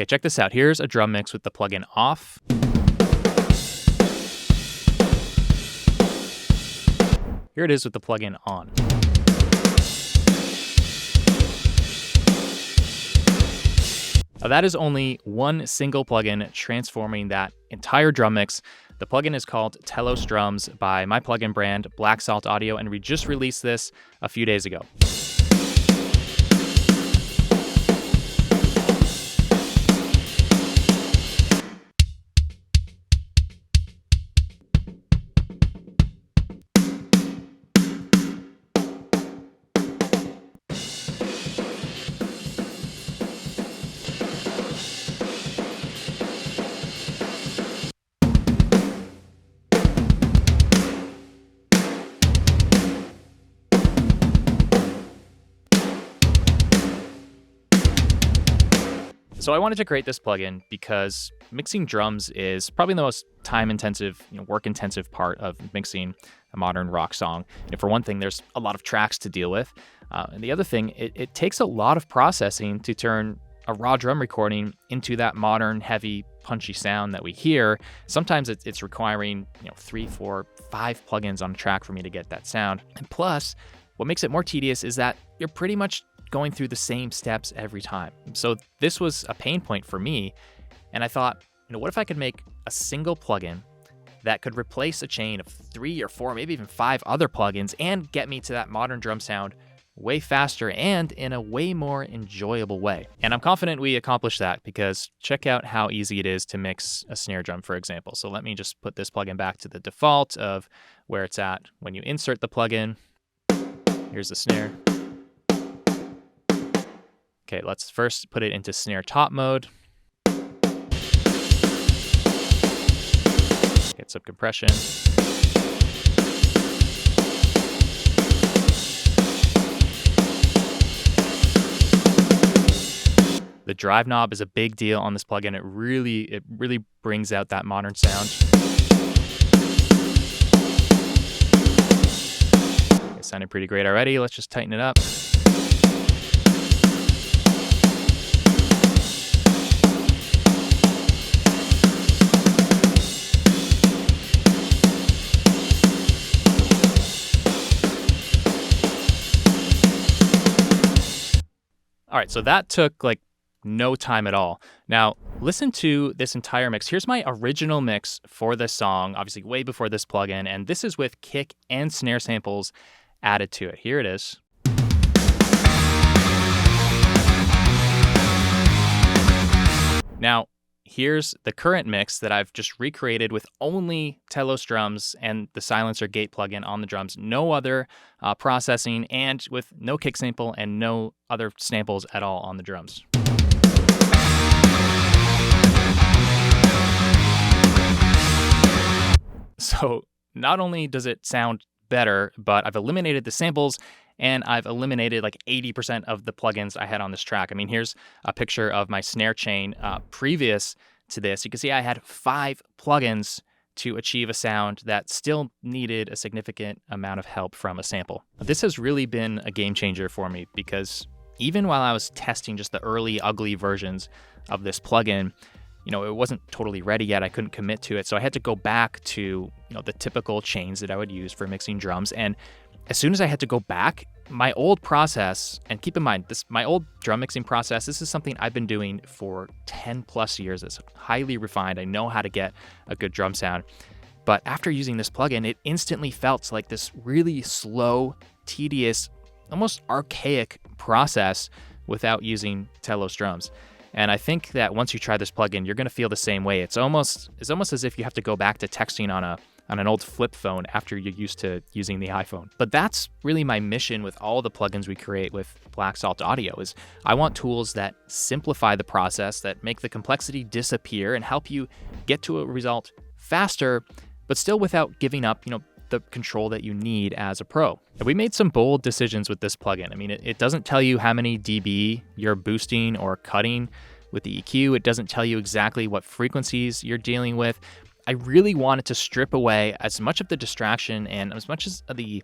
Okay, check this out. Here's a drum mix with the plugin off. Here it is with the plugin on. Now that is only one single plugin transforming that entire drum mix. The plugin is called Telos Drums by my plugin brand, Black Salt Audio, and we just released this a few days ago. So I wanted to create this plugin because mixing drums is probably the most time-intensive, work-intensive part of mixing a modern rock song. And for one thing, there's a lot of tracks to deal with. And the other thing, it takes a lot of processing to turn a raw drum recording into that modern, heavy, punchy sound that we hear. Sometimes it's requiring 3, 4, 5 plugins on a track for me to get that sound. And plus, what makes it more tedious is that you're pretty much going through the same steps every time. So this was a pain point for me. And I thought, what if I could make a single plugin that could replace a chain of 3 or 4, maybe even 5 other plugins and get me to that modern drum sound way faster and in a way more enjoyable way. And I'm confident we accomplished that because check out how easy it is to mix a snare drum, for example. So let me just put this plugin back to the default of where it's at when you insert the plugin. Here's the snare. Okay, let's first put it into snare top mode. Get some compression. The drive knob is a big deal on this plugin. It really brings out that modern sound. It sounded pretty great already. Let's just tighten it up. All right, so that took like no time at all. Now, listen to this entire mix. Here's my original mix for this song, obviously way before this plugin, and this is with kick and snare samples added to it. Here it is. Now, here's the current mix that I've just recreated with only Telos drums and the silencer gate plugin on the drums, no other processing, and with no kick sample and no other samples at all on the drums. So not only does it sound better, but I've eliminated the samples and I've eliminated like 80% of the plugins I had on this track. I mean, here's a picture of my snare chain previous to this. You can see I had 5 plugins to achieve a sound that still needed a significant amount of help from a sample. This has really been a game changer for me because even while I was testing just the early ugly versions of this plugin, it wasn't totally ready yet. I couldn't commit to it. So I had to go back to, the typical chains that I would use for mixing drums. And as soon as I had to go back, my old process, and keep in mind, my old drum mixing process, this is something I've been doing for 10 plus years. It's highly refined. I know how to get a good drum sound. But after using this plugin, it instantly felt like this really slow, tedious, almost archaic process without using Telos drums. And I think that once you try this plugin, you're going to feel the same way. It's almost as if you have to go back to texting on an old flip phone after you're used to using the iPhone. But that's really my mission with all the plugins we create with Black Salt Audio is I want tools that simplify the process, that make the complexity disappear and help you get to a result faster, but still without giving up, the control that you need as a pro. And we made some bold decisions with this plugin. I mean, it doesn't tell you how many dB you're boosting or cutting with the EQ. It doesn't tell you exactly what frequencies you're dealing with. I really wanted to strip away as much of the distraction and as much as the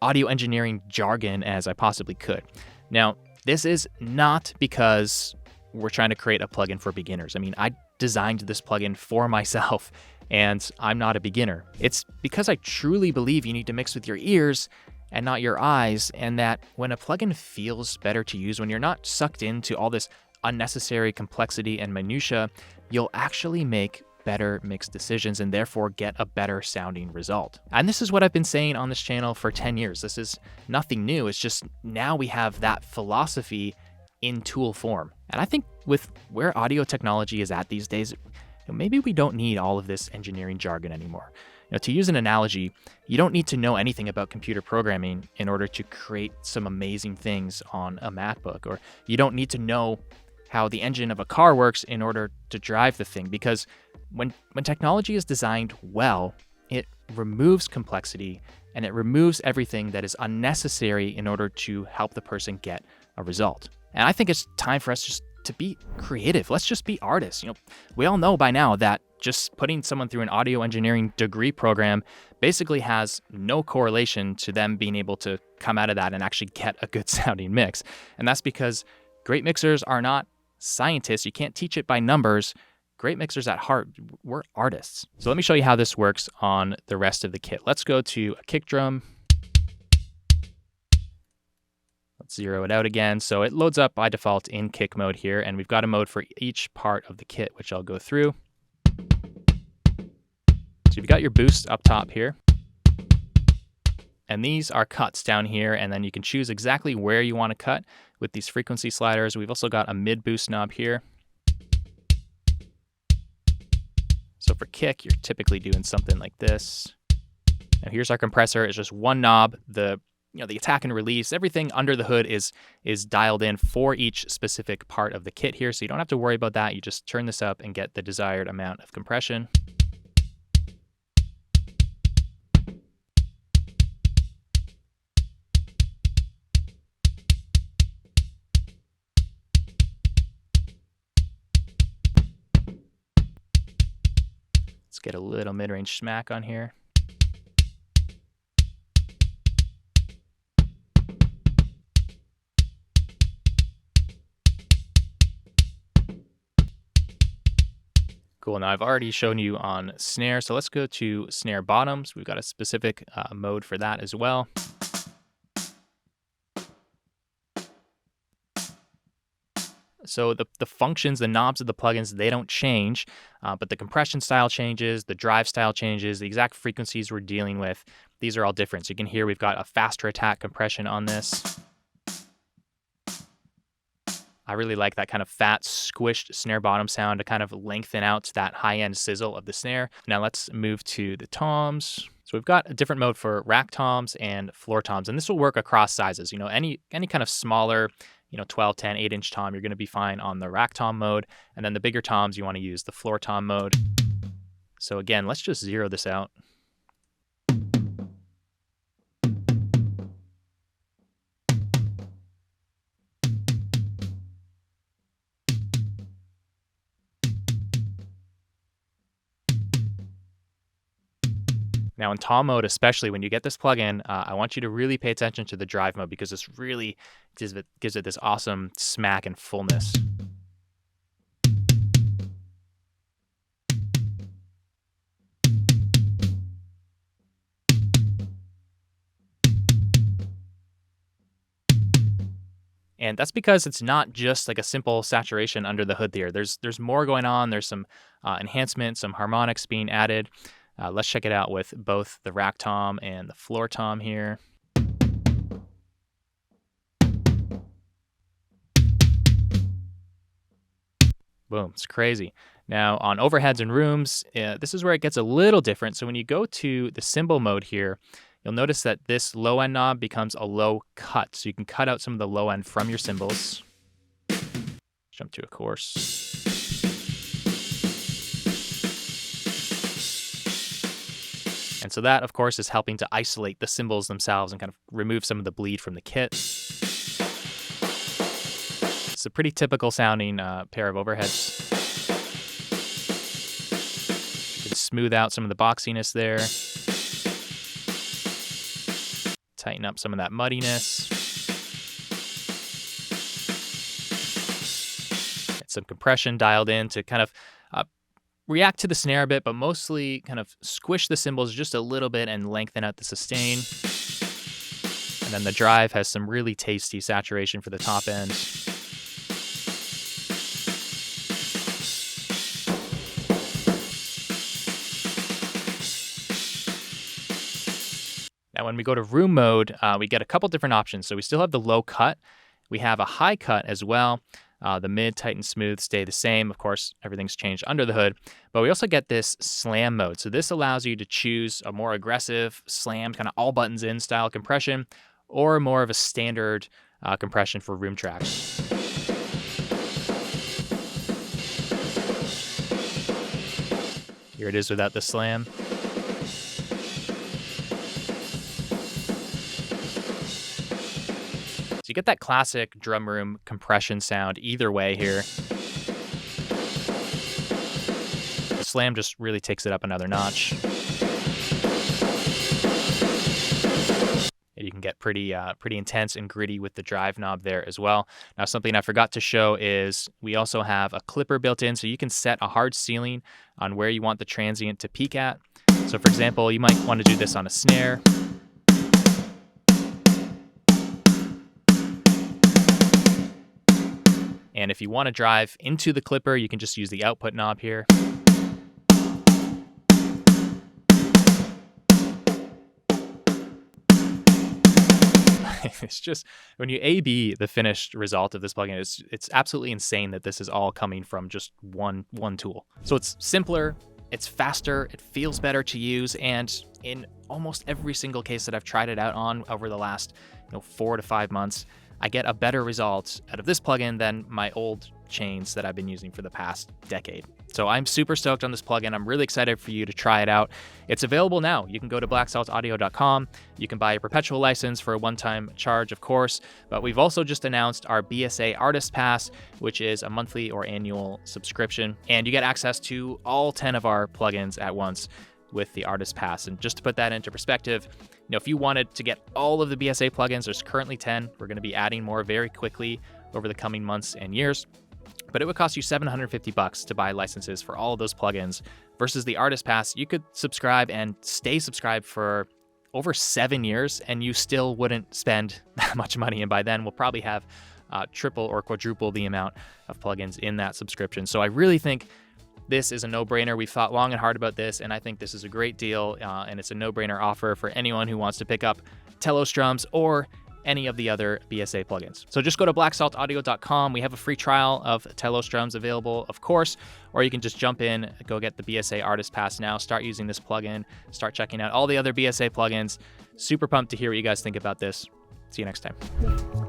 audio engineering jargon as I possibly could. Now, this is not because we're trying to create a plugin for beginners. I mean, I designed this plugin for myself, and I'm not a beginner. It's because I truly believe you need to mix with your ears and not your eyes, and that when a plugin feels better to use, when you're not sucked into all this unnecessary complexity and minutia, you'll actually make better mixed decisions and therefore get a better sounding result. And this is what I've been saying on this channel for 10 years. This is nothing new. It's just now we have that philosophy in tool form. And I think with where audio technology is at these days, maybe we don't need all of this engineering jargon anymore. To use an analogy, you don't need to know anything about computer programming in order to create some amazing things on a MacBook, or you don't need to know how the engine of a car works in order to drive the thing, because when technology is designed well, it removes complexity and it removes everything that is unnecessary in order to help the person get a result. And I think it's time for us just to be creative. Let's just be artists. We all know by now that just putting someone through an audio engineering degree program basically has no correlation to them being able to come out of that and actually get a good sounding mix. And that's because great mixers are not scientists. You can't teach it by numbers. Great mixers at heart, we're artists. So let me show you how this works on the rest of the kit. Let's go to a kick drum. Let's zero it out again. So it loads up by default in kick mode here, and we've got a mode for each part of the kit, which I'll go through. So you've got your boost up top here. And these are cuts down here, and then you can choose exactly where you want to cut with these frequency sliders. We've also got a mid boost knob here. So for kick, you're typically doing something like this. Now here's our compressor. It's just one knob. The attack and release, everything under the hood is dialed in for each specific part of the kit here. So you don't have to worry about that. You just turn this up and get the desired amount of compression. Let's get a little mid-range smack on here. Cool, now I've already shown you on snare, so let's go to snare bottoms. We've got a specific mode for that as well. So the functions, the knobs of the plugins, they don't change, but the compression style changes, the drive style changes, the exact frequencies we're dealing with, these are all different. So you can hear we've got a faster attack compression on this. I really like that kind of fat, squished snare bottom sound to kind of lengthen out that high-end sizzle of the snare. Now let's move to the toms. So we've got a different mode for rack toms and floor toms, and this will work across sizes. Any kind of smaller, 12, 10, 8-inch tom, you're going to be fine on the rack tom mode, and then the bigger toms, you want to use the floor tom mode. So again, let's just zero this out. Now in tom mode, especially when you get this plugin, I want you to really pay attention to the drive mode, because this really gives it this awesome smack and fullness. And that's because it's not just like a simple saturation under the hood here. There's more going on. There's some enhancement, some harmonics being added. Let's check it out with both the rack tom and the floor tom here. Boom, it's crazy. Now on overheads and rooms, this is where it gets a little different. So when you go to the cymbal mode here, you'll notice that this low end knob becomes a low cut. So you can cut out some of the low end from your cymbals. Jump to a course. And so that, of course, is helping to isolate the cymbals themselves and kind of remove some of the bleed from the kit. It's a pretty typical sounding pair of overheads. You can smooth out some of the boxiness there. Tighten up some of that muddiness. Get some compression dialed in to kind of react to the snare a bit, but mostly kind of squish the cymbals just a little bit and lengthen out the sustain. And then the drive has some really tasty saturation for the top end. Now, when we go to room mode, we get a couple different options. So we still have the low cut. We have a high cut as well. The mid, tight, and smooth stay the same. Of course, everything's changed under the hood. But we also get this slam mode. So this allows you to choose a more aggressive, slammed, kind of all buttons in style compression, or more of a standard compression for room tracks. Here it is without the slam. So you get that classic drum room compression sound either way here. The slam just really takes it up another notch. And you can get pretty intense and gritty with the drive knob there as well. Now, something I forgot to show is we also have a clipper built in, so you can set a hard ceiling on where you want the transient to peak at. So for example, you might want to do this on a snare. And if you want to drive into the clipper, you can just use the output knob here. It's just, when you A/B the finished result of this plugin, it's absolutely insane that this is all coming from just one tool. So it's simpler, it's faster, it feels better to use, and in almost every single case that I've tried it out on over the last 4 to 5 months, I get a better result out of this plugin than my old chains that I've been using for the past decade. So I'm super stoked on this plugin. I'm really excited for you to try it out. It's available now. You can go to blacksaltaudio.com. You can buy a perpetual license for a one-time charge, of course, but we've also just announced our BSA Artist Pass, which is a monthly or annual subscription, and you get access to all 10 of our plugins at once with the Artist Pass. And just to put that into perspective, if you wanted to get all of the BSA plugins, there's currently 10. We're going to be adding more very quickly over the coming months and years. But it would cost you $750 to buy licenses for all of those plugins versus the Artist Pass. You could subscribe and stay subscribed for over 7 years and you still wouldn't spend that much money. And by then we'll probably have triple or quadruple the amount of plugins in that subscription. So I really think this is a no-brainer. We've thought long and hard about this, and I think this is a great deal, and it's a no-brainer offer for anyone who wants to pick up Telos drums or any of the other BSA plugins. So just go to blacksaltaudio.com. We have a free trial of Telos drums available, of course, or you can just jump in, go get the BSA Artist Pass now, start using this plugin, start checking out all the other BSA plugins. Super pumped to hear what you guys think about this. See you next time.